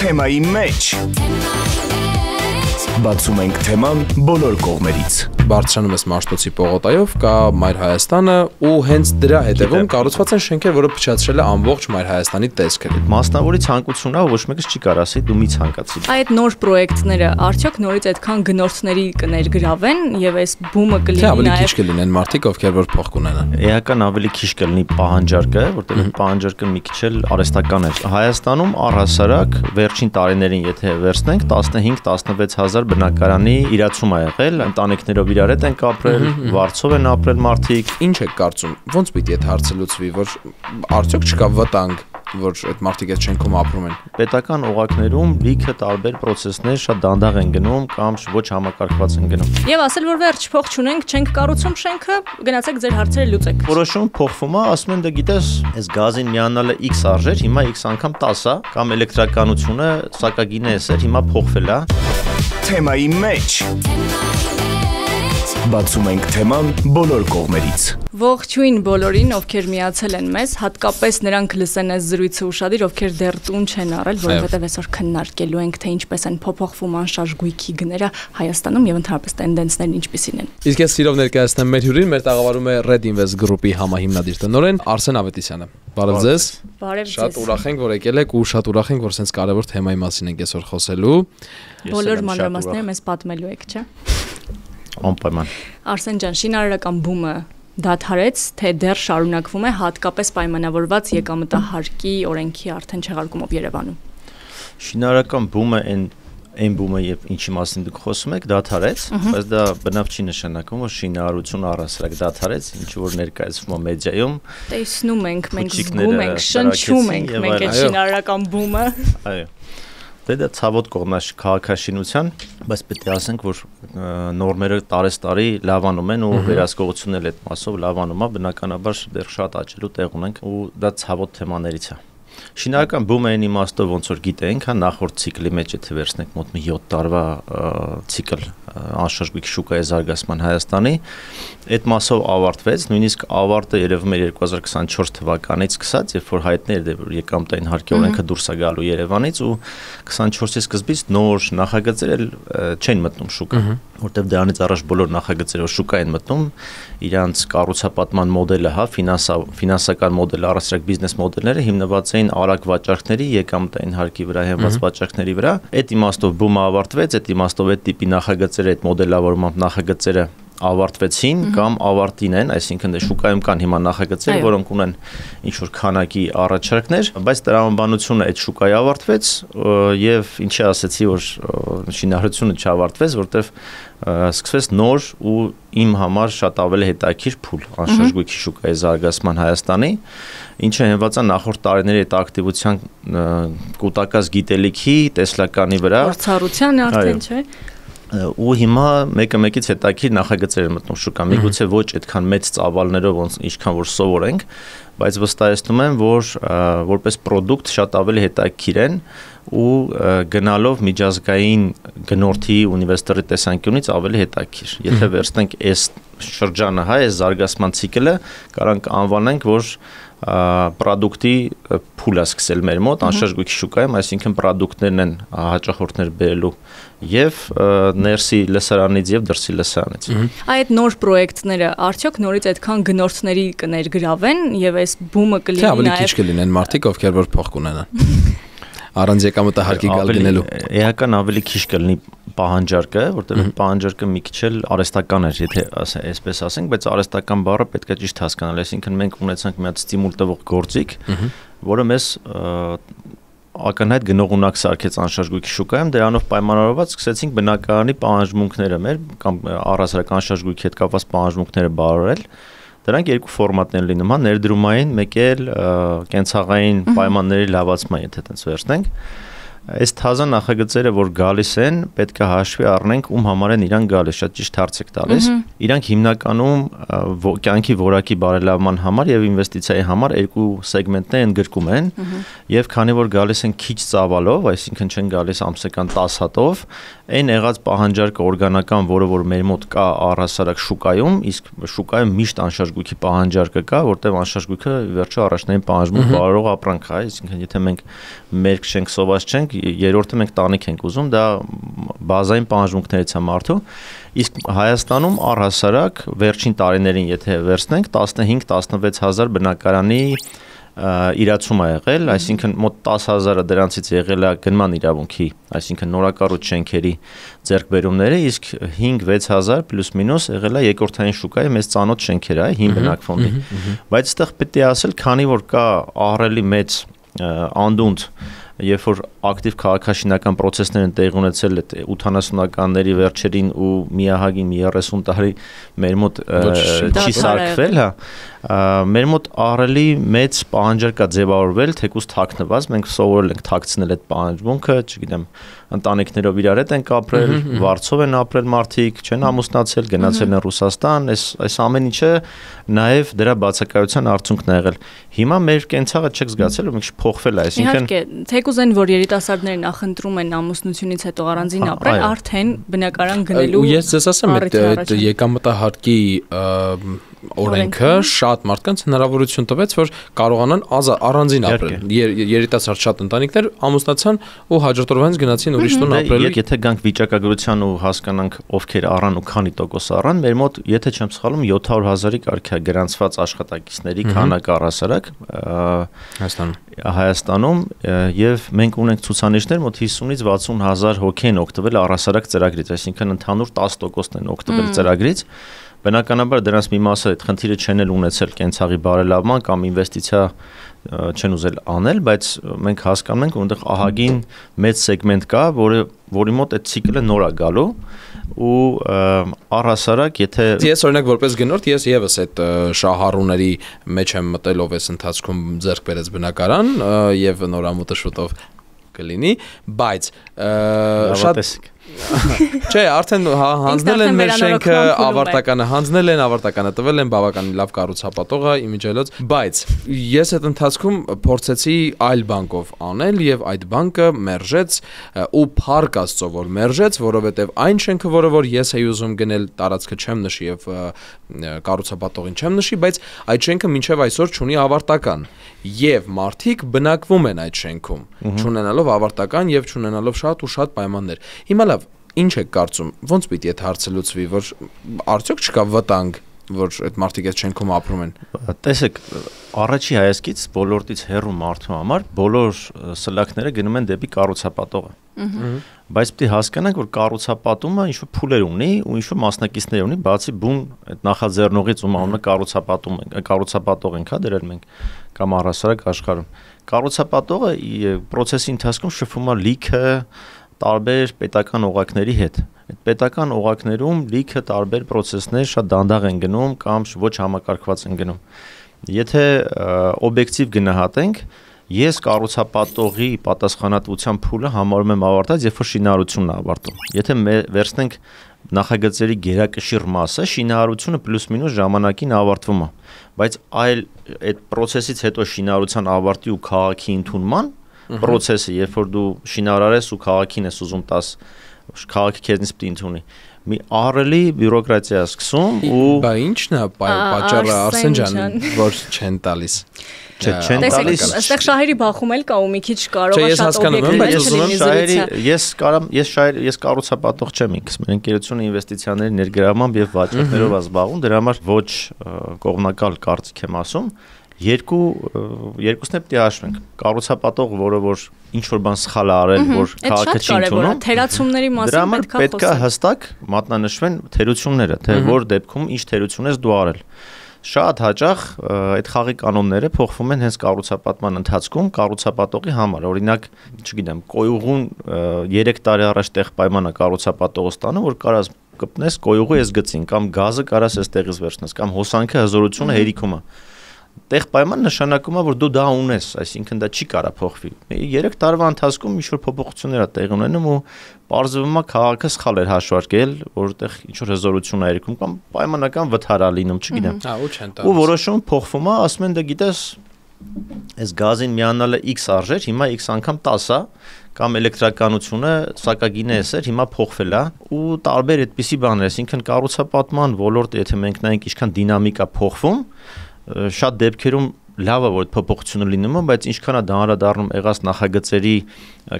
Թեմայի մեջ բացում ենք թեման բոլոր կողմերից։ Բարձրանում ես Մաշտոցի պողոտայով, կա Մայր Հայաստանը ու հենց դրա հետևում կառուցված են շենքեր, որը փչացրել է ամբողջ Մայր Հայաստանի տեսքը։ Մասնավորի ցանկությունն է, ոչ մեկը չի կարող ասի դու մի ցանկացի։ Այդ նոր պրոյեկտները արդյոք նորից այդքան գնորդների կներգրավեն եւ այս բումը կլինի ավելի նաեւ։ քիչ կլինեն մարդիկ, ովքեր որ փող կունենան։ Էական ավելի քիչ կլինի պահանջարկը, որտեղ պահանջարկը մի քիչ էլ արհեստական է։ Հայաստանում առհասարակ վերջին տարիներին, եթե վերցնենք, 15-16 հազար բնակարանի իրացում ա եղել, ընտանիքներով իրար հետ են ապրել, վարձով են ապրել մարդիկ։ Ինչ եք կարծում, ոնց պիտի այդ հարցը լուծվի, որ արդյոք չկա վտանգ, որ այդ մարդիկ այդ շենքում ապրում են։ Պետական օղակներում լիքը տարբեր process-ներ շատ դանդաղ են գնում կամ ոչ համակարգված են գնում։ Եվ ասել որ վերջ փող չունենք, չենք կառուցում շենքը, գնացեք ձեր հարցերը լուծեք։ Որոշում փոխվում է, ասում են դե գիտես, այս գազին միանալը X արժեր, հիմա X անգամ 10 է, կամ էլեկտրականությունը սակագինը էս էր, հիմա փոխվել է։ Թեմայի մեջ բացում ենք թեման բոլոր կողմերից։ Ողջույն բոլորին, ովքեր միացել են մեզ, հատկապես նրանք լսեն այս զրույցը ուշադիր, ովքեր դեռ տուն չեն առել, որովհետև այսօր քննարկելու ենք, թե ինչպես են փոփոխվում անշարժ գույքի գները Հայաստանում եւ ընդհանրապես տենդենսներն ինչպիսին են։ Իսկ ես սիրով ներկայացնեմ մեր հյուրին, մեր տաղավարում է Red Invest Group-ի համահիմնադիր տնօրեն Արսեն Ավետիսյանը։ Բարև ձեզ։ Բարև ձեզ։ Շատ ուրախ ենք, որ եկել եք ու շատ ուրախ ենք, որ sense կարևոր թեմայի մասին ենք այսօր խոսելու։ Բոլոր մանրամասները մեզ պատմելու եք, չէ՞։ Անպայման։ Արսեն ջան, շինարարական բումը դադարեց, թե դեռ շարունակվում է հատկապես պայմանավորված եկամտահարկի օրենքի արդեն չեղարկումով Երևանում։ Շինարարական բումը այն բումը եւ ինչի մասին դուք խոսում եք, դադարեց, բայց դա բնավ չի նշանակում, որ շինարարությունը առհասարակ դադարեց, ինչ որ ներկայացվում է մեդիայում։ Տեսնում ենք, մենք զգում ենք, շնչում ենք մենք այդ շինարարական բումը։ Այո։ Դա ցավոտ կողմն է քաղաքաշինության, բայց պետք է ասենք, որ նորմերը տարեստարի լավանում են ու վերահսկողությունն էլ այդ մասով լավանում է, բնականաբար դեռ շատ աճելու տեղ ունենք ու դա ցավոտ թեմաներից է։ Շինարարական բումը այն իմաստով ոնց որ գիտենք, հա նախորդ ցիկլի մեջ եթե վերցնենք մոտ 7 տարվա ցիկլ անշարժ գույքի շուկայի զարգացման Հայաստանի, այդ մասով ավարտվեց, նույնիսկ ավարտը երևում էր 2024 թվականից սկսած, երբ որ հայտնել էր, որ եկամտային հարկի օրենքը դուրս է գալու Երևանից ու 24-ի սկզբից նոր նախագծեր չեն մտնում շուկա, որտեղ դրանից առաջ բոլոր նախագծերը շուկա են մտնում, իրանց կառուցապատման մոդելը, հա, ֆինանսական մոդելը, առասարակ բիզնես մոդելները հիմնված էին արագ վաճառքների, եկամտային հարկի վրա հենված վաճառքների վրա։ Այդ իմաստով բումը ավարտվեց, այդ իմաստով այդ տիպի նախագծերը, այդ մոդելավորման նախագծերը ավարտվեցին կամ ավարտին են, այսինքն դե շուկայում կան հիմա նախագծեր, որոնք ունեն ինչ որ քանակի առաջարկներ, բայց տրամաբանությունը այդ շուկայի ավարտվեց եւ ինչի ասեցի, որ շինարարությունը չավարտվեց, որտեվ սկսվեց նոր ու իմ համար շատ ավելի հետաքրքիր փուլ անշարժ գույքի շուկայի զարգացման Հայաստանի, ինչը հենված է նախորդ տարիների այդ ակտիվության կուտակած գիտելիքի տեսլականի վրա, փորձառության արդեն չէ։ Ու հիմա մեկը մեկից հետաքրքիր նախագծեր են մտնում շուկա, միգուցե ոչ այդքան մեծ ծավալներով, ինչքան որ սովորենք, բայց վստահեցնում եմ, որ որպես պրոդուկտ շատ ավելի հետաքրքիր են ու գնալով միջազգային գնորդի ունիվերսիտետի տեսանկյունից ավելի հետաքրքիր։ Եթե վերցնենք այս շրջանը, հա, այս զարգացման ցիկլը, կարանք անվանենք, որ պրոդուկտի փուլ է սկսել մեր մոտ անշարժ գույքի շուկայում, այսինքն պրոդուկտներն են հաճախորդներ բերելու եւ ներսի լսարանից եւ դրսի լսարանից։ Այդ նոր պրոյեկտները արդյոք նորից այդքան գնորդների կներգրավեն եւ այս բումը կլինի ավելի քիչ կլինեն մարդիկ, ովքեր որ փող կունենան։ Առանց եկամտահարկի գալ գնելու։ Էական ավելի քիչ կլինի պահանջարկը, որտեղ պահանջարկը մի քիչ էլ արհեստական էր, եթե այսպես ասենք, բայց արհեստական բառը պետք է ճիշտ հասկանալ, այսինքն մենք ունեցանք մի հատ ստիմուլ տվող գործիք, որը մեզ ակնհայտ գնողունակ սարքեց անշարժ գույքի շուկայում, դրանով պայմանավորված սկսեցինք բնակարանի պահանջմունքները մեր կամ առհասարակ անշարժ գույքի հետ կապված պահանջմունքները բարել։ Դրանք երկու ֆորմատներ լինում, հա, ներդրումային, մեկ էլ կենցաղային պայմանների լավացման, եթե այդպես վերցնենք։ Այս թազա նախագծերը, որ գալիս են, պետք է հաշվի առնենք ում համար են իրան գալիս, շատ ճիշտ հարց եք տալիս։ Իրանք հիմնականում կյանքի որակի բարելավման համար եւ ինվեստիցիայի համար երկու սեգմենտներ ընդգրկում են, եւ քանի որ գալիս են քիչ ծավալով, այսինքն չեն գալիս ամսական 10 հատով, այն եղած պահանջարկը օրգանական, որը որ մեր մոտ կա առհասարակ շուկայում, իսկ շուկայում միշտ անշարժ գույքի պահանջարկը կա, որտեղ անշարժ գույքը վերջը առաջնային պահանջմունք բարող ապրանք է, այսինքն եթե մենք մերկ չենք, սոված չենք, երրորդը մենք տանիք ենք ուզում, դա բազային պահանջմունքներից է մարդու։ Իսկ Հայաստանում առհասարակ վերջին տարիներին եթե վերցնենք 15-16 հազար բնակարանի իրացում է եղել, այսինքն մոտ 10,000-ը դրանցից եղել է գնման իրավունքի, այսինքն նորակառույց շենքերի ձեռքբերումները, իսկ 5-6,000 պլյուս մինուս եղել է երկրորդային շուկայի մեծ ծանոթ շենքերը, հին բնակֆոնդի։ Բայց այստեղ պետք է ասել, քանի որ կա ահռելի մեծ անդունդ, երբ որ ակտիվ քաղաքաշինական process-ներ են տեղի ունեցել այդ 80-ականների վերջերին ու միահագին 30 տարի մեր մոտ չի սարքվել, հա, մեր մոտ ահռելի մեծ պահանջար կա ձևավորվել, թեկուզ թաքնված, մենք սովորել ենք թաքցնել այդ պահանջմունքը, չգիտեմ, ընտանիքներով իրար հետ ենք ապրել, վարձով են ապրել մարդիկ, չեն ամուսնացել, գնացել են Ռուսաստան, այս ամեն ինչը նաև դրա բացակայության արդյունքն է եղել։ Հիմա մեր կենցաղը չեք զգացել, ու մենք փոխվել է, այսինքն թեկուզ են, որ երիտասարդները նախընտրում են ամուսնությունից հետո առանձին ապրել, արդեն բնակարան գնելու։ Ես ձեզ ասեմ, այդ եկամտահարկի օրենքը շատ մարդկանց հնարավորություն տվեց, որ կարողանան առանձին ապրել։ Երիտասարդ շատ ընտանիքներ ամուսնացան ու հաջորդ օրվանից գնացին ուրիշ տուն ապրելու։ Եթե գանք վիճակագրության ու հասկանանք ովքեր առան ու քանի տոկոս առան, մեր մոտ, եթե չեմ սխալվում, 700,000-ի կարգ է գրանցված աշխատակիցների քանակը առհասարակ Հայաստանում, եւ մենք ունենք ցուցանիշներ, մոտ 50-ից 60,000 հոգի են օգտվել առհասարակ ծրագրից, այսինքն ընդհանուր 10%-ն են օգտվել ծրագրից։ Բնականաբար դրանց մի մասը այդ խնդիրը չեն ունեցել կենցաղի բարելավման կամ ինվեստիցիա չեն ուզել անել, բայց մենք հասկանում ենք, որ այնտեղ ահագին մեծ սեգմենտ կա, որի մոտ այդ ցիկլը նոր է գալու ու առհասարակ եթե ես օրինակ որպես գնորդ ես եւս այդ շահառուների մեջ եմ մտել, ով էս ընթացքում ձեռք բերեց բնակարան եւ նորամուտը շուտով կլինի, բայց շատ Չէ, արդեն հանձնել են մեր շենքը ավարտականը, հանձնել են ավարտականը, տվել են բավականին լավ կառուցապատողը, իմիջիայլոց, բայց ես այդ ընթացքում փորձեցի այլ բանկով անել եւ այդ բանկը մերժեց ու փառք Աստծո որ մերժեց, որովհետեւ այն շենքը, որ ես էի ուզում գնել, տարածքը չեմ նշի եւ կառուցապատողին չեմ նշի, բայց այդ շենքը մինչեւ այսօր չունի ավարտական եւ մարդիկ բնակվում են այդ շենքում, չունենալով ավարտական եւ չունենալով շատ ու շատ պայմաններ։ Հիմա լավ, ինչ եք կարծում, ոնց պիտի այդ հարցը լուծվի, որ արդյոք չկա վտանգ, որ այդ մարդիկ այդ շենքում ապրում են։ Տեսեք, առաջի հայացքից ոլորտից հեռու մարդու համար բոլոր սլաքները գնում են դեպի կառուցապատողը։ Բայց պետք է հասկանանք, որ կառուցապատումը ինչ-որ փուլեր ունի ու ինչ-որ մասնակիցներ ունի, բացի բուն այդ նախաձեռնողից ում անունը կառուցապատող ենք, հա, դրել մենք կամ առհասարակ աշխարհում։ Կառուցապատողը process-ի ընթացքում շփվում է լիքը տարբեր պետական օղակների հետ։ Այդ պետական օղակներում լիքը տարբեր process-ներ շատ դանդաղ են գնում կամ ոչ համակարգված են գնում։ Եթե օբյեկտիվ գնահատենք, ես կառուցապատողի պատասխանատվության փուլը համարում եմ ավարտած, երբ որ շինարարությունն է ավարտում։ Եթե վերցնենք նախագծերի գերակշիռ մասը, շինարարությունը պլյուս մինուս ժամանակին ավարտվում է, բայց այլ այդ process-ից հետո շինարարության ավարտի ու քաղաքի ընդունման process-ը, երբ որ դու շինարար ես ու քաղաքին ես ուզում տաս, քաղաքը քեզնից պիտի ընդունի։ Մի ահռելի բյուրոկրատիա է սկսում ու Բա ի՞նչն է պատճառը, Արսեն ջան, որ չեն տալիս։ Չեն տալիս։ Այստեղ շահերի բախում էլ կա ու մի քիչ կարող է շատ ես կառուցապատող չեմ ինքս, մեր ընկերությունը ինվեստիցիաների ներգրավմամբ եւ վաճառքներով է զբաղվում, դրա համար ոչ կողմնակալ կարծիք եմ ասում։ Երկուսն է պետք է հաշվենք։ Կառուցապատող, որը որ ինչ որ բան սխալ է արել, որ քաղաքը չի ընդունում, թերացումների մասին պետք է հստակ մատնանշվեն թերությունները, թե որ դեպքում ինչ թերություն ես դու արել։ Շատ հաճախ այդ խաղի կանոնները փոխվում են հենց կառուցապատման ընթացքում կառուցապատողի համար։ Օրինակ, չգիտեմ, կոյուղուն 3 տարի առաջ տեղ պայմանը կառուցապատողը ստանում, որ կարաս կպնես կոյուղու ես գծին կամ գազը կարաս ես տեղից վերցնես կամ հոսանքը հզորությունը հերիքում է։ Տեղ պայման նշանակում է, որ դու դա ունես, այսինքն դա չի կարա փոխվի։ 3 տարվա ընթացքում ինչ-որ փոփոխություններ է տեղի ունենում ու պարզվում է քաղաքը սխալ էր հաշվարկել, որտեղ ինչ-որ հզորություն է երգում կամ պայմանական վթար է լինում, չգիտեմ։ Ու որոշումը փոխվում է, ասում են դե գիտես, այս գազին միանալը X արժեր, հիմա X անգամ 10 է, կամ էլեկտրականությունը սակագինը էր, հիմա փոխվել է ու տարբեր այդպիսի բաներ, այսինքն կառուցապատման ոլորտը, եթե մենք նայենք ինչքան դինամիկա փոխվում, շատ դեպքերում լավ է որ այդ փոփոխությունը լինում է, բայց ինչքան է դա անդրադառնում եղած նախագծերի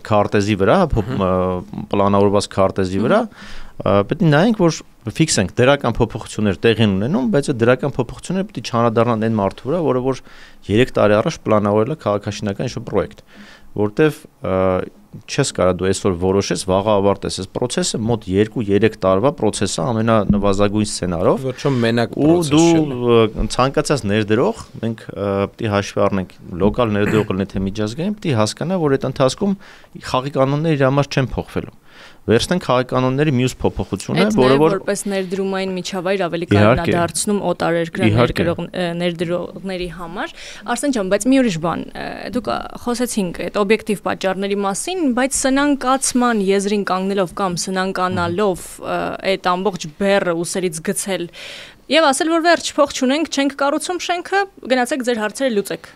քարտեզի վրա, պլանավորված քարտեզի վրա, պետք է նայենք, որ ֆիքսենք դրական փոփոխություններ տեղի ունենում, բայց այդ դրական փոփոխությունները պետք է չանդրադառնան այն մարդու վրա, որը որ 3 տարի առաջ պլանավորել է քաղաքաշինական ինչ-որ պրոյեկտ, որտեվ չես կարող դու այսօր որոշես, վաղը ավարտես այս process-ը, մոտ 2-3 տարվա process-ը ամենանվազագույն սցենարով։ Ոչ մենակ process չէ։ Ու դու ցանկացած ներդրող, մենք պետք է հաշվի առնենք լոկալ ներդրողը լինի թե միջազգային, պետք է հասկանա, որ այդ ընթացքում խաղի կանոնները իր համար չեն փոխվելու։ Վերցնենք խաղի կանոնների մյուս փոփոխությունը, որը որ որպես ներդրումային միջավայր ավելի կարևորադարձնում օտարերկրյա ներդրողների համար։ Արսեն ջան, բայց մի ուրիշ բան, դուք խոսեցինք այդ օբյեկտիվ պատճառների մասին, բայց սնանկացման եզրին կանգնելով կամ սնանկանալով այդ ամբողջ բեռը ուսերից գցել եւ ասել, որ վերջ փող չունենք, չենք կառուցում շենքը, գնացեք ձեր հարցերը լուծեք։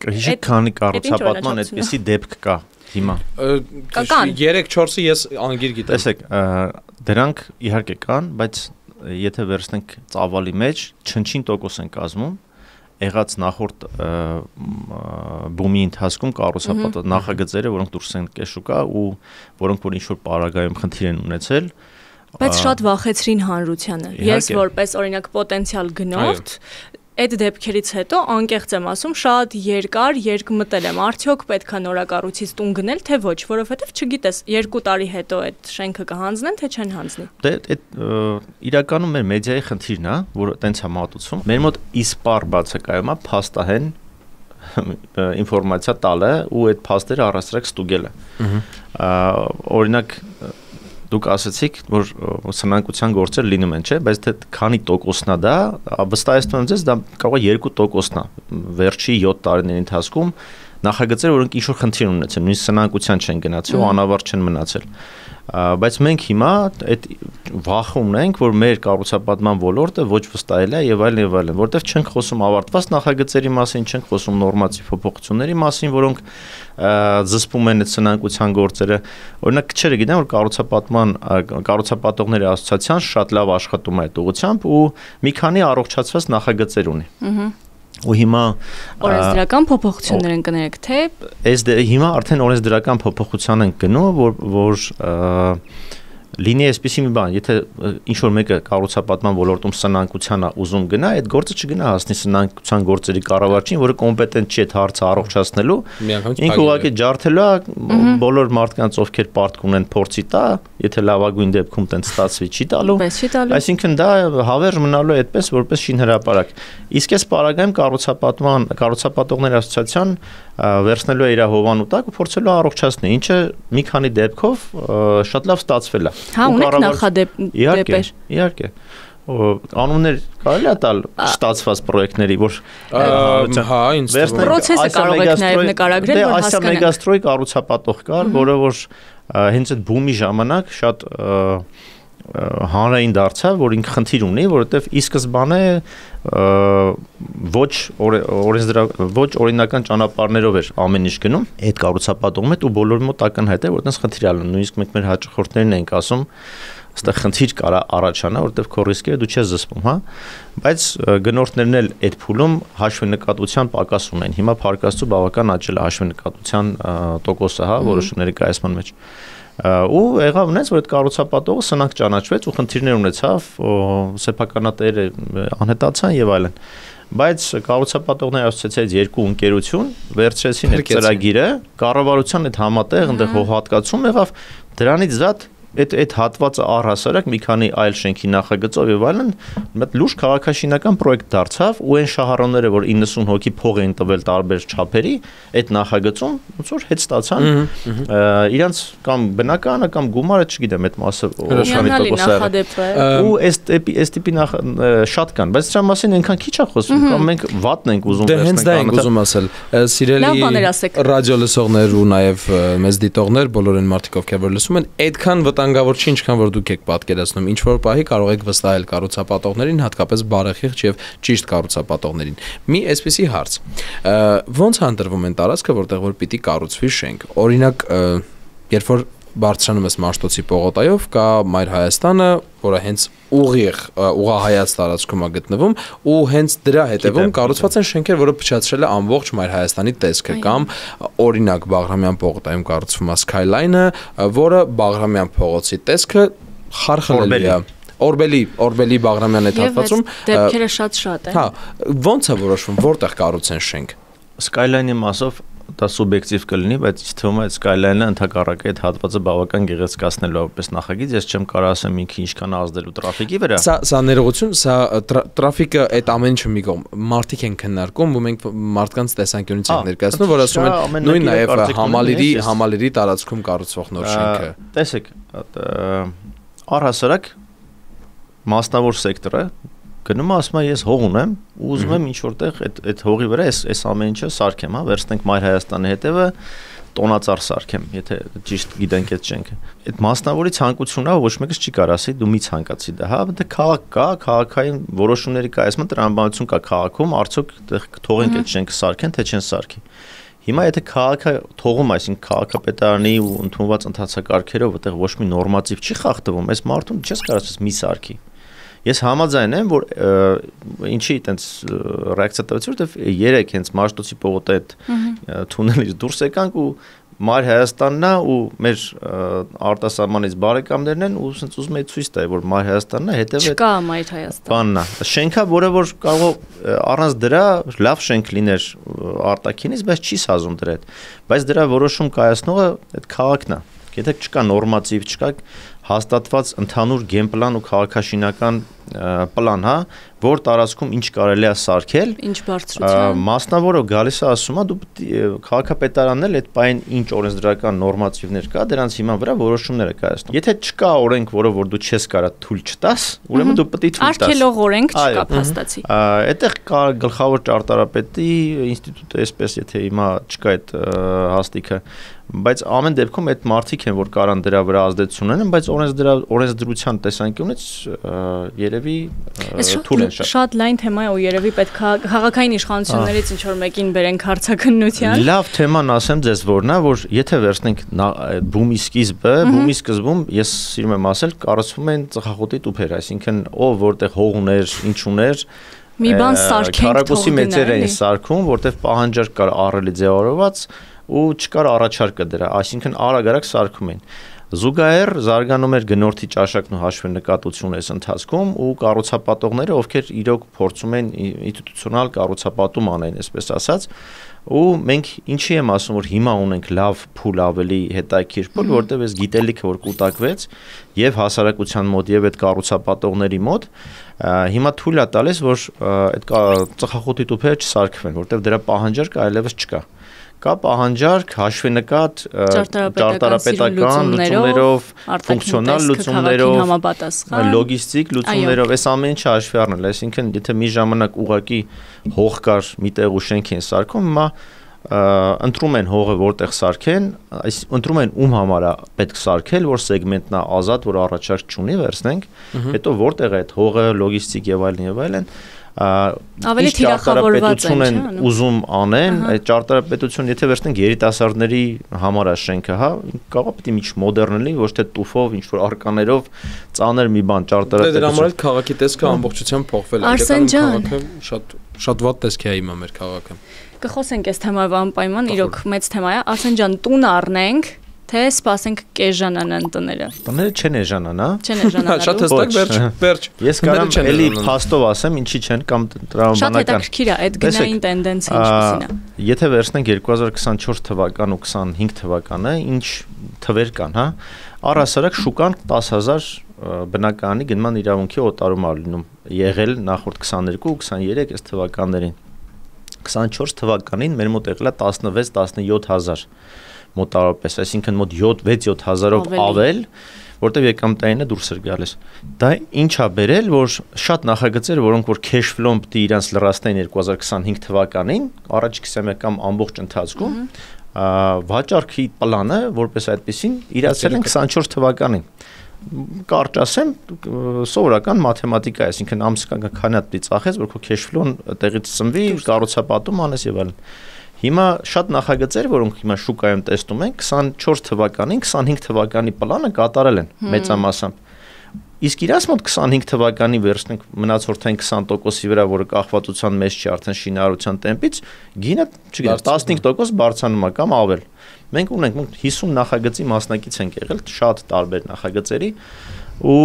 Հիշեք, քանի կառուցապատման այդպիսի դեպք կա հիմա։ 3-4-ը ես անգիր գիտեմ։ Տեսեք, դրանք իհարկե կան, բայց եթե վերցնենք ծավալի մեջ, չնչին տոկոս են կազմում եղած նախորդ բումի ընթացքում կառուցապատված նախագծերը, որոնք դուրս են կեշուկա ու որոնք որ ինչ-որ պարագայում խնդիր են ունեցել։ Բայց շատ վախեցրին հանրությանը։ Ես որպես օրինակ պոտենցիալ գնորդ այդ դեպքերից հետո անկեղծ եմ ասում, շատ երկար երկմտել եմ, արդյոք պետքա նորակառույցից տուն գնել, թե ոչ, որովհետև չգիտես 2 տարի հետո այդ շենքը կհանձնեն, թե չեն հանձնի։ Դե այդ իրականում մեր մեդիայի խնդիրն է, որ տենց է մատուցում։ Մեր մոտ իսպար բացակայում է փաստահեն ինֆորմացիա տալը ու այդ փաստերը առասարակ ստուգելը։ Օրինակ դուք ասացիք, որ սնանկության գործեր լինում են, չէ՞, բայց թե քանի տոկոսն է դա, վստահեցնում եմ ձեզ, դա կարող է 2%-ն է վերջի 7 տարիների ընթացքում նախագծեր, որոնք ինչ-որ խնդիր ունեցել, նույնիսկ սնանկության չեն գնացել ու անավարտ չեն մնացել։ Բայց մենք հիմա այդ վախը ունենք, որ մեր կառուցապատման ոլորտը ոչ վստահել է եւ այլն, որտեվ չենք խոսում ավարտված նախագծերի մասին, չենք խոսում նորմատիվ փոփոխությունների մասին, որոնք զսպում են այդ սնանկության գործերը։ Օրինակ, քչերը գիտեն, որ կառուցապատողների ասոցիացիան շատ լավ աշխատում է այդ ուղղությամբ ու մի քանի առողջացված նախագծեր ունի։ Ու հիմա օրենսդրական փոփոխություններ են կներեք, թե հիմա արդեն օրենսդրական փոփոխության են գնում, որ լինի այսպիսի մի բան, եթե ինչ-որ մեկը կառուցապատման ոլորտում սնանկության է ուզում գնա, այդ գործը չգնա հասնի սնանկության գործերի կառավարչին, որը կոմպետենտ չի այդ հարցը առողջացնելու, ինքը ուղղակի ջարդելու է բոլոր մարդկանց, ովքեր պարտք ունեն փորձի տա, եթե լավագույն դեպքում տենց ստացվի չի տալու, այսինքն դա հավերժ մնալու է այդպես, որպես շինհրապարակ։ Իսկ այս պարագայում կառուցապատողների ասոցիացիան վերցնելու է իր հովանու տակ ու փորձելու առողջացնել, ինչը մի քանի դեպքով շատ լավ ստացվել է։ Հա, ունեք նախադեպեր։ Իհարկե։ Անուններ կարելի է տալ ստացված պրոյեկտների, որ հա, ինձ պրոցեսը կարող եք նաև նկարագրել, որ հասկանանք։ Այսա մեգաստրոյի կառուցապատող կար, որը որ հենց այդ բումի ժամանակ շատ հանրային դարձավ, որ ինքը խնդիր ունի, որովհետև ի սկզբանե ոչ օրինական ճանապարհներով էր ամեն ինչ գնում, այդ կառուցապատողում հետ ու բոլորի մոտ ակնհայտ է, որ այդպես խնդիր ալու, նույնիսկ մենք մեր հաճախորդներին ենք ասում, այստեղ խնդիր կարա առաջանա, որովհետև քո ռիսկերը դու չես զսպում, հա, բայց գնորդներն էլ այդ փուլում հաշվենկատության պակաս ունեն։ Հիմա փառք բավական աճել է հաշվենկատության տոկոսը, հա, որոշումների կայացման մեջ։ Ու եղավ ունեց, որ այդ կառուցապատողը սնանկ ճանաչվեց ու խնդիրներ ունեցավ, սեփականատերը անհետացան եւ այլն։ Բայց կառուցապատողների ասոցիացիայից երկու ընկերություն վերցրեցին այդ ծրագիրը, կառավարության այդ համատեղ այնտեղ հողհատկացում եղավ, դրանից զատ այդ հատվածը առհասարակ մի քանի այլ շենքի նախագծով եւ այլն մեծ լուրջ քաղաքաշինական պրոյեկտ դարձավ ու այն շահառուները, որ 90 հոգի փող էին տվել տարբեր չափերի, այդ նախագծում ոնց որ հետ ստացան իրանց կամ բնականը կամ գումարը, չգիտեմ, այդ մասը օշանի տոկոսը ու այս տիպի շատ կան, բայց դրա մասին այնքան քիչ է խոսում, կամ մենք վատն ենք ուզում վերցնել։ Դե հենց դա ենք ուզում ասել, սիրելի ռադիո լսողներ ու նաեւ մեզ դիտողներ, բոլոր այն մարդիկ, ովքեր որ լսում են, այդքան վտանգավոր չի, ինչքան որ դուք եք պատկերացնում, ինչ որ պահի կարող եք վստահել կառուցապատողներին, հատկապես բարեխիղճ եւ ճիշտ կառուցապատողներին։ Մի այսպիսի հարց. ո՞նց հանդրվում են տարածքը, որտեղ որ պիտի կառուցվի շենք։ Օրինակ, երբ որ բարձրանում ես Մաշտոցի պողոտայով, կա Մայր Հայաստանը, որը հենց ուղղահայաց տարածքում է գտնվում, ու հենց դրա հետևում կառուցված են շենքեր, որը փչացրել է ամբողջ Մայր Հայաստանի տեսքը, կամ օրինակ Բաղրամյան պողոտայում կառուցվում է Skyline-ը, որը Բաղրամյան փողոցի տեսքը խարխլել է։ Օրբելի Բաղրամյան այդ հատվածում դեպքերը շատ են։ Հա, ո՞նց է որոշվում, որտեղ կառուցեն շենք։ Skyline-ի մասով դա սուբյեկտիվ կլինի, բայց ինձ թվում է Skyline-ը ընդհակառակը այդ հատվածը բավական գեղեցկացնելու որպես նախագիծ, ես չեմ կարող ասեմ ինքը ինչքան ազդելու տրաֆիկի վրա։ Սա ներողություն, սա տրաֆիկը այդ ամեն ինչը մի կողմ։ Մարդիկ են քննարկում, ու մենք մարդկանց տեսանկյունից ենք ներկայացնում, որ ասում են նույն նաև համալիրի տարածքում կառուցվող նոր շենքը։ Տեսեք, առհասարակ մասնավոր սեկտորը գնում ասում է ես հող ունեմ ու ուզում եմ ինչ որտեղ այդ հողի վրա այս ամեն ինչը սարքեմ, հա, վերցնենք Մայր Հայաստանի հետևը տոնածառ սարքեմ, եթե ճիշտ գիտենք այդ շենքը։ Այդ մասնավորի ցանկությունն է, ոչ մեկս չի կարող ասի դու մի ցանկացի դա, հա, դա քաղաք կա, քաղաքային որոշումների կա, այսինքն տրամաբանություն կա քաղաքում, արդյոք թողենք այդ շենքը սարքեն, թե չեն սարքի։ Հիմա եթե քաղաքը թողում, այսինքն քաղաքապետարանի ու ընդունված ընթացակարգերով այդտեղ ոչ մի նորմատիվ չի խախտվում, այս մարդուն չես կարող ասես մի սարքի։ Ես համաձայն եմ, որ ինչի այտենց ռեակցիա տվեցի, որովհետև երեք հենց Մաշտոցի պողոտայի այդ թունելից դուրս եկանք ու Մայր Հայաստանն է ու մեր արտասահմանից բարեկամներն են ու ասենց ուզում եի ցույց տալ, որ Մայր Հայաստանն է, հետևը չկա Մայր Հայաստան։ Բանն է։ Շենքա, որը որ կարող առանց դրա լավ շենք լիներ արտաքինից, բայց չի սազում դրա հետ։ Բայց դրա որոշում կայացնողը այդ քաղաքն է։ Եթե չկա նորմատիվ, չկա հաստատված ընդհանուր գենպլան ու քաղաքաշինական պլան, հա, որ տարածքում ինչ կարելի է սարքել, ինչ բարձրության, մասնավորը գալիս է ասում, դու քաղաքապետարանն էլ այդ պայն ինչ օրենսդրական նորմատիվներ կա, դրանց հիման վրա որոշումներ է կայացնում։ Եթե չկա օրենք, որը որ դու չես կարա թույլ չտաս, ուրեմն դու պետք է թույլ տաս։ Արգելող օրենք չկա, փաստացի։ Այդտեղ կա գլխավոր ճարտարապետի ինստիտուտը, այսպես եթե հիմա չկա այդ հաստիքը, բայց ամեն դեպքում այդ մարդիկ են, որ կարան դրա վրա ազդեցություն ունենան, բայց օրենսդրության տեսանկյունից երևի թույլ են շատ։ Շատ լայն թեմա է ու երևի պետք է քաղաքային իշխանություններից ինչ որ մեկին բերենք հարցաքննության։ Լավ թեման ասեմ ձեզ որն է, որ եթե վերցնենք բումի սկզբում ես սիրում եմ ասել, կառուցվում են ծխախոտի տուփեր, այսինքն ով որտեղ հող ուներ, ինչ ուներ, մի բան սարքենք, քառակուսի մեծեր էին սարքում, որտեղ պահանջարկ կար ահռելի ձևավորված ու չկար առաջարկը դրա, այսինքն արագ սարքում էին։ Զուգահեռ զարգանում էր գնորդի ճաշակն ու հաշվենկատությունը այս ընթացքում ու կառուցապատողները, ովքեր իրոք փորձում են ինստիտուցիոնալ կառուցապատում անեն, այսպես ասած, ու մենք ինչի եմ ասում, որ հիմա ունենք լավ փուլ ավելի հետաքրքիր փուլ, որտեղ այս գիտելիքը որ կուտակվեց եւ հասարակության մոտ եւ այդ կառուցապատողների մոտ, հիմա թույլ է տալիս, որ այդ ծխախոտի տուփերը չսարքվեն, որտեղ դրա պահանջարկը այլևս չկա։ Կա պահանջարկ, հաշվենկատ, ճարտարապետական լուծումներով, ֆունկցիոնալ լուծումներով, լոգիստիկ լուծումներով, այս ամեն ինչը հաշվի առնել, այսինքն եթե մի ժամանակ ուղղակի հող կար մի տեղ ու շենք են սարքում, հիմա ընտրում են հողը որտեղ սարքեն, ընտրում են ում համար է պետք սարքել, որ սեգմենտն է ազատ, որ առաջարկ չունի, վերցնենք, հետո որտեղ է այդ հողը, լոգիստիկ եւ այլն ավելի թիրախավորված են ուզում անեն, այդ ճարտարապետություն, եթե վերցնենք երիտասարդների համար է շենքը, հա, կարող է պետք է միջ մոդեռն լինի, ոչ թե տուֆով, ինչ որ արկաներով ծանր մի բան ճարտարապետություն։ Դրա համար էլ քաղաքի տեսքը ամբողջությամբ փոխվել է։ Արսեն ջան, շատ վատ տեսք է հիմա մեր քաղաքը։ Կխոսենք այս թեմայով անպայման, իրոք մեծ թեմա է։ Արսեն ջան, տուն առնենք, թե սպասենք կեժանանան տները։ Տները չեն էժանան, հա։ Չեն էժանանալու։ Շատ հստակ վերջ։ Ես կարամ էլի փաստով ասեմ, ինչի չեն կամ տրամաբանական։ Շատ հետաքրքիր է այդ գնային տենդենսը ինչպիսին է։ Եթե վերցնենք 2024 թվական ու 25 թվականը, ինչ թվեր կան, հա։ Առհասարակ շուկան 10000 բնակարանի գնման իրավունքի օտարում է լինում եղել նախորդ 22 ու 23 այս թվականներին։ 24 թվականին մեր մոտ եղել է 16-17000 մոտավորապես, այսինքն մոտ 6-7 հազարով ավել, որտեղ եկամտայինը դուրս էր գալիս։ Դա ինչ է բերել, որ շատ նախագծեր, որոնք որ cash flow-ն պետք է իրանց լրացնեն 2025 թվականին, առաջ 20 կամ ամբողջ ընթացքում, վաճառքի պլանը, որպես այդպեսին, իրացել են 24 թվականին։ Կարճ ասեմ, սովորական մաթեմատիկա է, այսինքն ամսական քանի հատ ծախես, որ քո cash flow-ն տեղից ծնվի, կառուցապատում անես եւ այլն։ Հիմա շատ նախագծեր, որոնք հիմա շուկայում տեսնում ենք, 24 թվականին, 25 թվականի պլանը կատարել են մեծամասամբ։ Իսկ իրաց մոտ 25 թվականի վերցնենք մնացորդային 20%-ի վրա, որը կախվածության մեջ չի արդեն շինարարության տեմպից, գինը, չգիտեմ, 15% բարձրանում է կամ ավել։ Մենք ունենք 50 նախագծի մասնակից ենք եղել, շատ տարբեր նախագծերի ու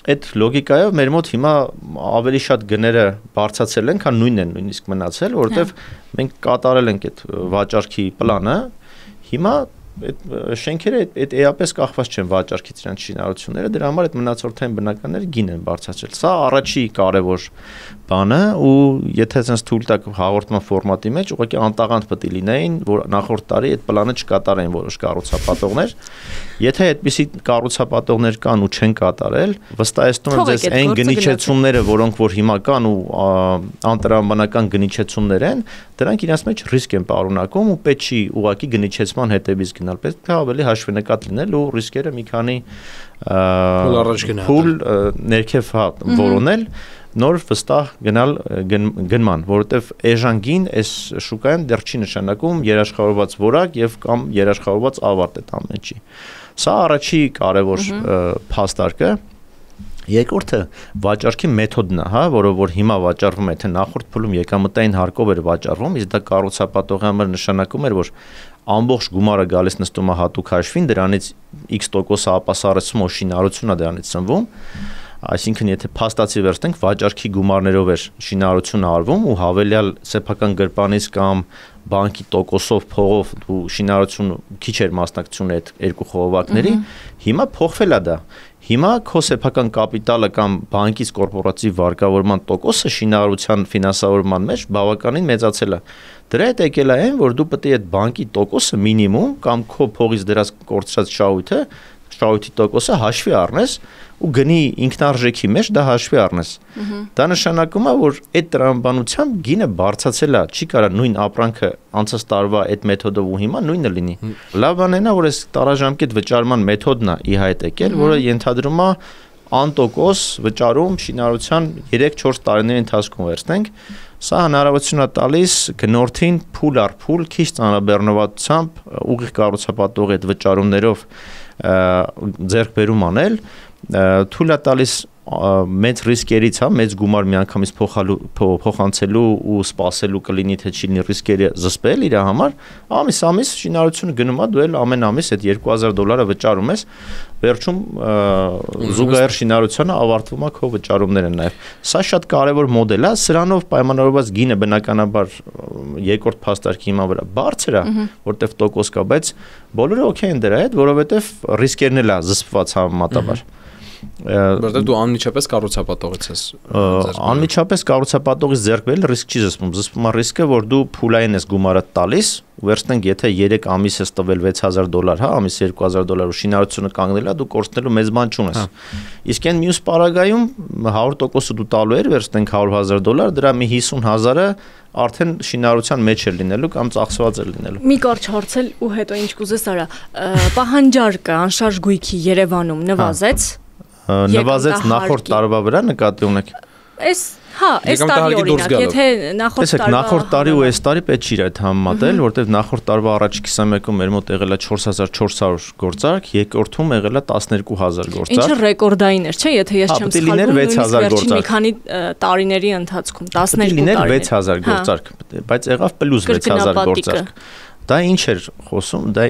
այդ լոգիկայով մեր մոտ հիմա ավելի շատ գները բարձրացել են, քան նույնն են նույնիսկ մնացել, որովհետև մենք կատարել ենք այդ վաճառքի պլանը։ Հիմա այդ շենքերը այդ էապես կախված չեն վաճառքից իրանց շինարարությունները, դրա համար այդ մնացորդային բնականները գին են բարձրացրել։ Սա առաջի կարևոր բանը ու եթե sense թույլ տակ հաղորդման ֆորմատի մեջ ուղղակի անտաղանդ պետք է լինեին, որ նախորդ տարի այդ պլանը չկատարեն որոշ կառուցապատողներ։ Եթե այդպիսի կառուցապատողներ կան ու չեն կատարել, վստահեցնում եմ ձեզ այն գնիչեցումները, որոնք որ հիմա կան ու անտրամաբանական գնիչեցումներ են, դրանք իրաց մեջ ռիսկ են պարունակում ու պետք չի ուղղակի գնիչեցման հետևից գնալ, պետք է ավելի հաշվենկատ լինել ու ռիսկերը մի քանի փուլ ներքև որոնել, նոր վստահ գնալ գնման, որովհետև էժան այս շուկայում դեռ չի նշանակում երաշխավորված որակ եւ կամ երաշխավորված ավարտ այդ ամենի։ Սա առաջի կարևոր փաստարկը։ Երկրորդը վաճառքի մեթոդն է, հա, որը որ հիմա վաճառվում է, թե նախորդ փուլում եկամտային հարկով էր վաճառվում, իսկ դա կառուցապատողի համար նշանակում էր, որ ամբողջ գումարը գալիս նստում է հատուկ հաշվին, դրանից X% ապասարեցում ու շինարարություն է դրանից ծնվում։ Այսինքն եթե փաստացի վերցնենք վաճառքի գումարներով էր շինարարությունը արվում ու հավելյալ սեփական գրպանից կամ բանկի տոկոսով փողով ու շինարարությունը քիչ էր մասնակցությունը այդ երկու խողովակների, հիմա փոխվել է դա։ Հիմա քո սեփական կապիտալը կամ բանկից կորպորատիվ վարկավորման տոկոսը շինարարության ֆինանսավորման մեջ բավականին մեծացել է։ Դրա հետ եկել է այն, որ դու պետք է այդ բանկի տոկոսը մինիմում կամ քո փողից դրած կորցրած շահույթի տոկոսը հաշվի առնես ու գնի ինքնարժեքի մեջ դա հաշվի առնես։ Դա նշանակում է, որ այդ տրամաբանությամբ գինը բարձրացել է, չի կարա նույն ապրանքը անցած տարվա այդ մեթոդով ու հիմա նույնը լինի։ Լավ բանն է, որ այս տարաժամկետ վճարման մեթոդն է ի հայտ եկել, որը ենթադրում է անտոկոս վճարում շինարարության 3-4 տարիների ընթացքում վերցնենք։ Սա հնարավորություն է տալիս գնորդին փուլ առ փուլ քիչ ծանրաբեռնվածությամբ ուղիղ կառուցապատողի այդ վճարումներով ձեռք բերում անել, թույլ է տալիս մեծ ռիսկերից, հա, մեծ գումար միանգամից փոխանցելու ու սպասելու կլինի թե չի լինի ռիսկերը զսպել իր համար, ամիս շինարարությունը գնում է, դու էլ ամեն ամիս այդ $2000 վճարում ես, վերջում զուգահեռ շինարարությունը ավարտվում է քո վճարումները նաև։ Սա շատ կարևոր մոդել է, սրանով պայմանավորված գինը բնականաբար երկրորդ փաստարկի հիման վրա բարձր է, որտեղ տոկոս կա, բայց բոլորը օքեյ են դրա հետ, որովհետև ռիսկերն էլ է զսպված համեմատաբար։ Որտեղ դու անմիջապես կառուցապատողից ես անմիջապես կառուցապատողից ձեռք բերել ռիսկ չի զսպում է ռիսկը, որ դու փուլային ես գումարը տալիս, վերցնենք եթե 3 ամիս ես տվել $6000, հա, ամիս $2000 ու շինարարությունը կանգնել է, դու կորցնելու մեծ բան չունես։ Իսկ այն մյուս պարագայում 100%-ը դու տալու ես, վերցնենք $100,000, դրա մի 50000-ը արդեն շինարարության մեջ է լինելու կամ ծախսված է լինելու։ Մի կարճ հարցել ու հետո ինչ կուզես արա, պահանջարկը անշարժ գույքի Երևանում նվազեց նախորդ տարվա վրա նկատի ունեք։ Այս տարի օրինակ, եթե նախորդ տարի ու այս տարի պետք չի այդ համեմատել, որտեղ նախորդ տարվա առաջի 21-ում մեր մոտ եղել է 4400 գործարք, երկրորդում եղել է 12000 գործարք։ Ինչը ռեկորդային էր, չէ՞, եթե ես չեմ սխալվում, 6000 գործարք։ Մի քանի տարիների ընթացքում 12 տարի։ 6000 գործարք, բայց եղավ պլյուս 6000 գործարք։ Դա ինչ էր խոսում, դա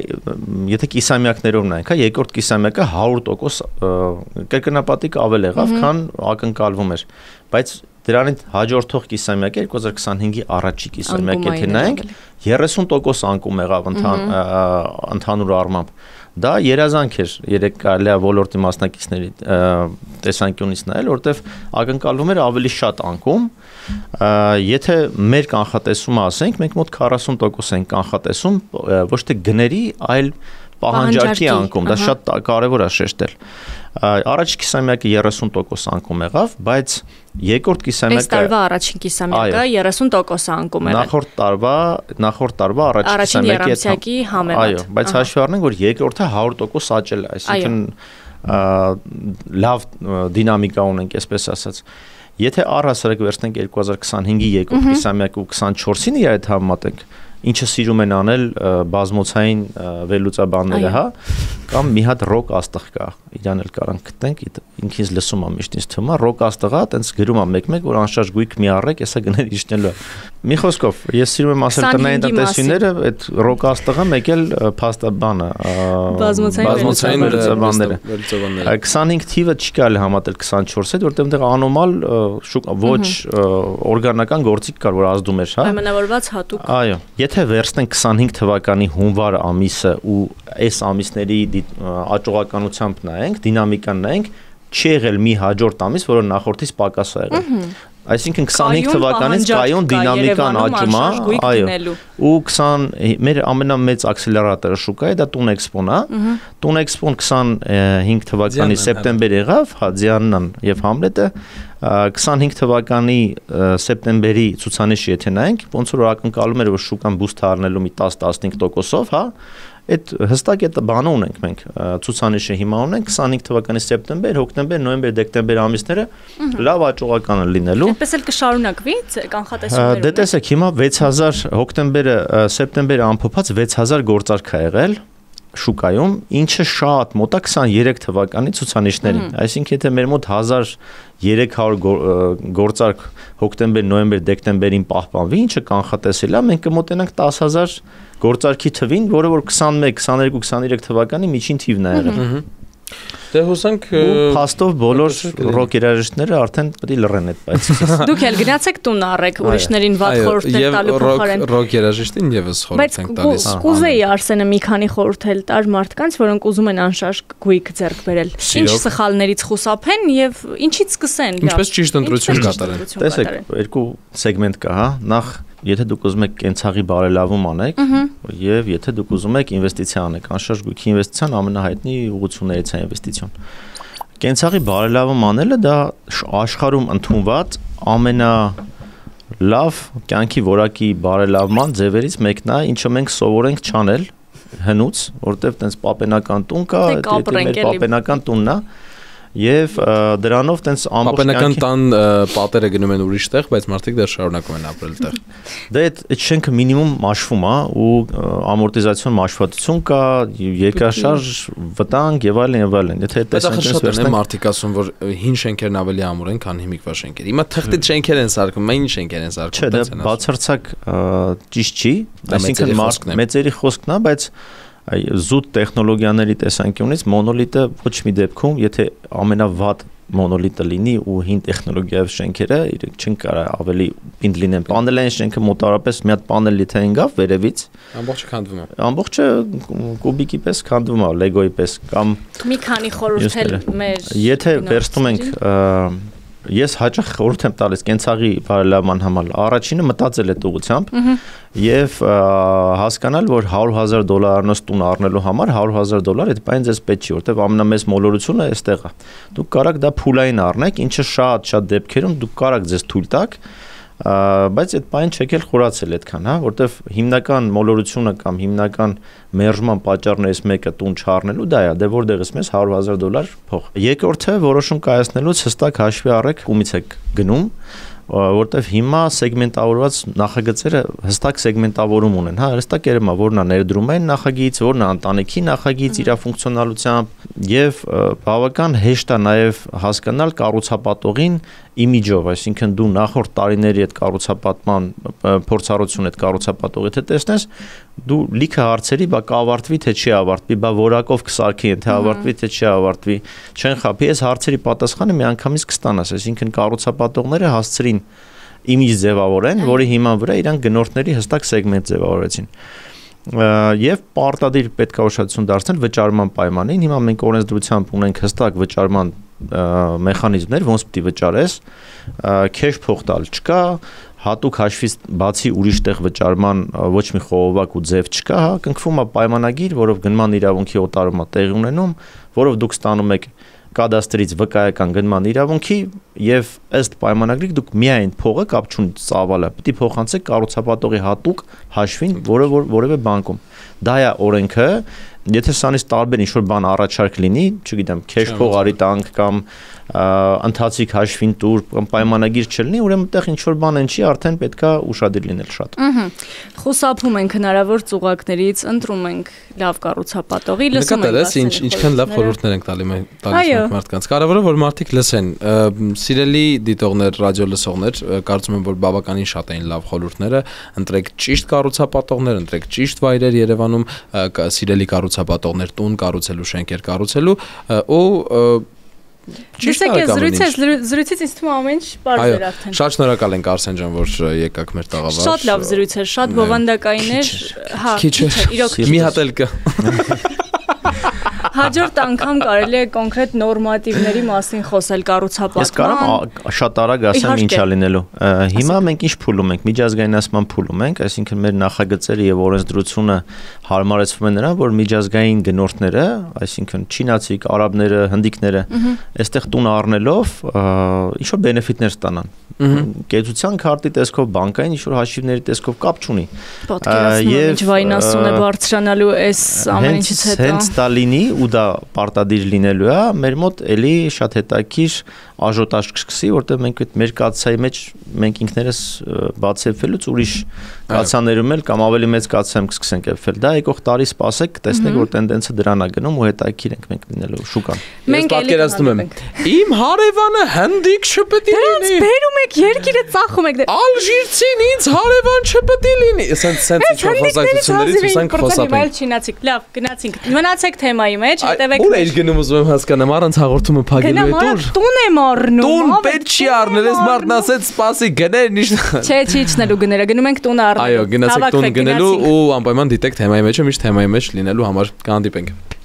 եթե կիսամյակներով նայենք, հա, երկրորդ կիսամյակը 100% կրկնապատիկ ավել եղավ, քան ակնկալվում էր, բայց դրանից հաջորդող կիսամյակը 2025-ի առաջի կիսամյակ եթե նայենք 30% անկում եղավ ընդհանուր առմամբ։ Դա երազանք էր երեք կարելի է ոլորտի մասնակիցների տեսանկյունից նայել, որտեվ ակնկալվում էր ավելի շատ անկում։ Եթե մեր կանխատեսումը ասենք, մենք մոտ 40% ենք կանխատեսում ոչ թե գների, այլ պահանջարկի անկում, դա շատ կարևոր է շեշտել։ Առաջի կիսամյակը 30% անկում եղավ, բայց երկրորդ կիսամյակը այս տարվա առաջին կիսամյակը 30% անկում եղավ։ Նախորդ տարվա առաջին կիսամյակի համեմատ։ Այո, բայց հաշվի առնենք, որ երկրորդը 100% աճել է, այսինքն լավ դինամիկա ունենք, այսպես ասած։ Եթե առհասարակ վերցնենք 2025-ի երկրորդ կիսամյակը ու 24-ին իր հետ համեմատենք, ինչը սիրում են անել բազմոցային վերլուծաբանները, հա, կամ մի հատ ռոկ աստղ կա, իրան էլ կարանք գտնենք, ինքից լսում եմ միշտ ինձ թվում է, ռոկ աստղա, տենց գրում եմ մեկ-մեկ, որ անշարժ գույք մի առեք, հեսա գնել իջնելու։ Մի խոսքով, ես սիրում եմ ասել տնային տնտեսությունները, այդ ռոկ աստղը մեկ էլ փաստաբանը, բազմոցային վերլուծաբանները։ 25 թիվը չի կարելի համատել 24 հետ, որտեղ այնտեղ անոմալ ոչ օրգանական գործիք կար, որ ազդում էր, հա։ Պայմանավորված հատուկ։ Այո, եթե վերցնենք 25 թվականի հունվար ամիսը ու այս ամիսների աճողականությամբ նայենք, դինամիկան նայենք, չի եղել մի հաջորդ ամիս, որը նախորդից պակաս է եղել։ Այսինքն 25 թվականից կայուն դինամիկան աճում է, այո, ու 20 մեր ամենամեծ ակսելերատորը շուկայի դա Տունեքսպոն է, Տունեքսպոն 25 թվականի սեպտեմբեր եղավ, Ձիաննան եւ Համլետը 25 թվականի սեպտեմբերի ցուցանիշը եթե նայենք, ոնց որ ակնկալում էր որ շուկան բուստ առնելու մի 10-15%-ով, հա, այդ հստակ այդ բանը ունենք մենք ցուցանիշը հիմա ունենք 25 թվականի սեպտեմբեր, հոկտեմբեր, նոյեմբեր, դեկտեմբեր ամիսները լավ աճողական են լինելու։ Այդպես էլ կշարունակվի կանխատեսումները։ Դե տեսեք հիմա 6000 հոկտեմբերը, սեպտեմբերը ամփոփած 6000 գործարք ա եղել շուկայում, ինչը շատ մոտ է 23 թվականի ցուցանիշներին։ Այսինքն եթե մեր մոտ 1300 գործարք հոկտեմբեր, նոյեմբեր, դեկտեմբերին պահպանվի, ինչը կանխատեսել է, մենք կմոտենանք 10000 գործարքի թվին, որը որ 21, 22, 23 թվականի միջին թիվն է եղել։ Դե հուսանք փաստով բոլոր ռոք երաժիշտները արդեն պետք է լռեն այդ բայց։ Դուք էլ գնացեք տուն առեք ուրիշներին վատ խորհուրդ տալու փոխարեն։ Ռոք երաժիշտին եւս խորհուրդ ենք տալիս։ Բայց կուզեի Արսենը մի քանի խորհուրդ տար մարդկանց, որոնք ուզում են անշարժ գույք ձեռք բերել։ Ինչ սխալներից խուսափեն եւ ինչից սկսեն։ Ինչպես ճիշտ ընտրություն կատարեն։ Տեսեք, երկու սեգմենտ կա, հա։ Նախ եթե դուք ուզում եք կենցաղի բարելավում անեք եւ եթե դուք ուզում եք ինվեստիցիա անեք, անշարժ գույքի ինվեստիցիան ամենահայտնի ուղղություններից է ինվեստիցիոն։ Կենցաղի բարելավում անելը դա աշխարհում ընդունված ամենալավ կյանքի որակի բարելավման ձևերից մեկն է, ինչը մենք սովորենք չանել հնուց, որտեվ տենց պապենական տուն կա, դա մեր պապենական տունն է։ Եվ դրանով տենց ամբողջ պապենական տան պատերը գնում են ուրիշ տեղ, բայց մարդիկ դեռ շարունակում են ապրել տեղ։ Դե այդ շենքը մինիմում մաշվում է ու ամորտիզացիոն մաշվածություն կա, երկրաշարժ, վտանգ եւ այլն եւ այլն։ Եթե տեսանքից վերցնենք մարդիկ ասում որ հին շենքերն ավելի ամուր են, քան հիմիկվա շենքերը։ Հիմա թղթի շենքեր են սարքում, այն շենքեր են սարքում։ Չէ, դա բացարձակ ճիշտ չի, այսինքն մեծերի խոսքն է, բայց զուտ տեխնոլոգիաների տեսանկյունից մոնոլիտը ոչ մի դեպքում, եթե ամենավատ մոնոլիտը լինի ու հին տեխնոլոգիայով շենքերը, իրենք չեն կարող ավելի պինդ լինեն։ Պանելային շենքը մոտավորապես մի հատ պանել լիթային գավ վերևից, ամբողջը քանդվում է։ Ամբողջը կուբիկի պես քանդվում է, լեգոյի պես կամ մի քանի խորհուրդ էլ մեր եթե վերցնում ենք ես հաճախ խորհուրդ եմ տալիս կենցաղի բարելավման համար առաջինը մտածել այդ ուղղությամբ եւ հասկանալ որ $100,000 առնոց տուն առնելու համար $100,000 այդ բանը ձեզ պետք չի որտեվ ամենամեծ մոլորությունը այստեղ է դուք կարաք դա փուլային առնեք ինչը շատ դեպքերում դուք կարաք ձեզ թույլ տաք բայց այդ բանը չեք էլ խորացել այդքան, հա, որտեվ հիմնական մոլորությունը կամ հիմնական մերժման պատճառներից մեկը տուն չառնելու դա է, դե որտեղից մեզ $100,000 փող։ Երկրորդը որոշում կայացնելուց հստակ հաշվի առեք ումից եք գնում, որտեվ հիմա սեգմենտավորված նախագծերը հստակ սեգմենտավորում ունեն, հա, հստակ երևում է որն է ներդրումային նախագիծ, որն է ընտանիքի նախագիծ իր ֆունկցիոնալությամբ եւ բավական հեշտ է նաեւ հասկանալ կառուցապատողին իմիջով, այսինքն դու նախորդ տարիների այդ կառուցապատման փորձառություն այդ կառուցապատողի թե տեսնես, դու լիքը հարցերի բա կավարտվի թե չի ավարտվի, բա որակով կսարքի թե ավարտվի թե չի ավարտվի, չեն խափի, այս հարցերի պատասխանը միանգամից կստանաս, այսինքն կառուցապատողները հասցրին իմիջ ձևավորեն, որի հիման վրա իրանք գնորդների հստակ սեգմենտ ձևավորեցին։ Եվ պարտադիր պետք է ուշադրություն դարձնել վճարման պայմանին, հիմա մենք օրենսդրությամբ ունենք հստակ վճարման մեխանիզմներ, ոնց պիտի վճարես, քեշ փող տալ չկա, հատուկ հաշվից բացի ուրիշ տեղ վճարման ոչ մի խողովակ ու ձև չկա, հա, կնքվում է պայմանագիր, որով գնման իրավունքի օտարումը տեղի ունենում, որով դուք ստանում եք կադաստրից վկայական գնման իրավունքի եւ ըստ պայմանագրի դուք միայն փողը կապ չունի ծավալը, պիտի փոխանցեք կառուցապատողի հատուկ հաշվին, որը որևէ բանկում։ դա է օրենքը, եթե սանից տարբեր ինչ-որ բան առաջարկ լինի, չգիտեմ, քեշ փող արի տանք կամ ընթացիկ հաշվին տուր կամ պայմանագիր չլինի, ուրեմն այդտեղ ինչ-որ բան են չի, արդեն պետքա ուշադիր լինել շատ։ Խուսափում ենք հնարավոր ծուղակներից, ընտրում ենք լավ կառուցապատողի, լսում ենք։ Ինչքան լավ խորհուրդներ ենք տալիս մարդկանց։ Կարևորը որ մարդիկ լսեն։ Սիրելի դիտողներ, ռադիո լսողներ, կարծում եմ որ բավականին շատ էին լավ խորհուրդները, ընտրեք ճիշտ կառուցապատողներ, ընտրեք ճիշտ վայրեր Երևանում, սիրելի կառուցապատողներ, տուն կառուցելու, շենքեր կառուցելու ու Զրույցից ինձ թվում ամեն ինչ բարձր էր արդեն։ Շատ շնորհակալ ենք Արսեն ջան, որ եկաք մեր տաղավար։ Շատ լավ զրույց էր, շատ բովանդակային էր։ Հա, քիչ էր, իրոք։ Մի հատ էլ կա։ Հաջորդ անգամ կարելի է կոնկրետ նորմատիվների մասին խոսել կառուցապատման։ Ես կարամ շատ արագ ասեմ ինչա լինելու։ Հիմա մենք ինչ փուլում ենք, միջազգայնացման փուլում ենք, այսինքն մեր նախագծերը եւ օրենսդրությունը հարմարեցվում է նրան, որ միջազգային գնորդները, այսինքն չինացիք, արաբները, հնդիկները, այստեղ տուն առնելով ինչ որ բենեֆիտներ ստանան։ Կեցության քարտի տեսքով, բանկային ինչ որ հաշիվների տեսքով կապ չունի։ Պատկերացնում ինչ վայնասուն է բարձրանալու այս ամեն ինչից հետո։ Հենց դա լինի ու դա պարտադիր լինելու է, մեր մոտ էլի շատ հետաքրքիր աժոտաժ կսկսի, որտեղ մենք այդ մեր կացայի մեջ մենք ինքներս բացեփվելուց ուրիշ կացաներում էլ կամ ավելի մեծ կացայում կսկսենք եփվել։ Դա եկող տարի սպասեք, կտեսնեք որ տենդենսը դրան է գնում ու հետաքրքիր ենք մենք լինելու շուկան։ Ես պատկերացնում եմ։ Իմ հարևանը հնդիկ չպետք է լինի։ Դրանց բերում եք երկիրը ծախում եք։ Ալժիրցին ինձ հարևան չպետք է լինի։ Սենց ինչ-որ խոսակցություններից ուսանք խոսապենք։ Չինացիք, լավ, գնացինք։ Մնացեք թեմայի մեջ, հետևեք։ Ուր էի գնում ուզում եմ հասկանամ, առանց հաղորդումը փակելու է դուր։ Տուն եմ առնում։ Տուն պետք չի առնել, ես մարդն ասեց, սպասի գներ, ինչ։ Չէ, չի իջնելու գները, գնում ենք տուն առնելու։ Այո, գնացեք տուն գնելու ու անպայման դիտեք թեմայի մեջը, միշտ թեմայի մեջ լինելու համար կհանդիպենք։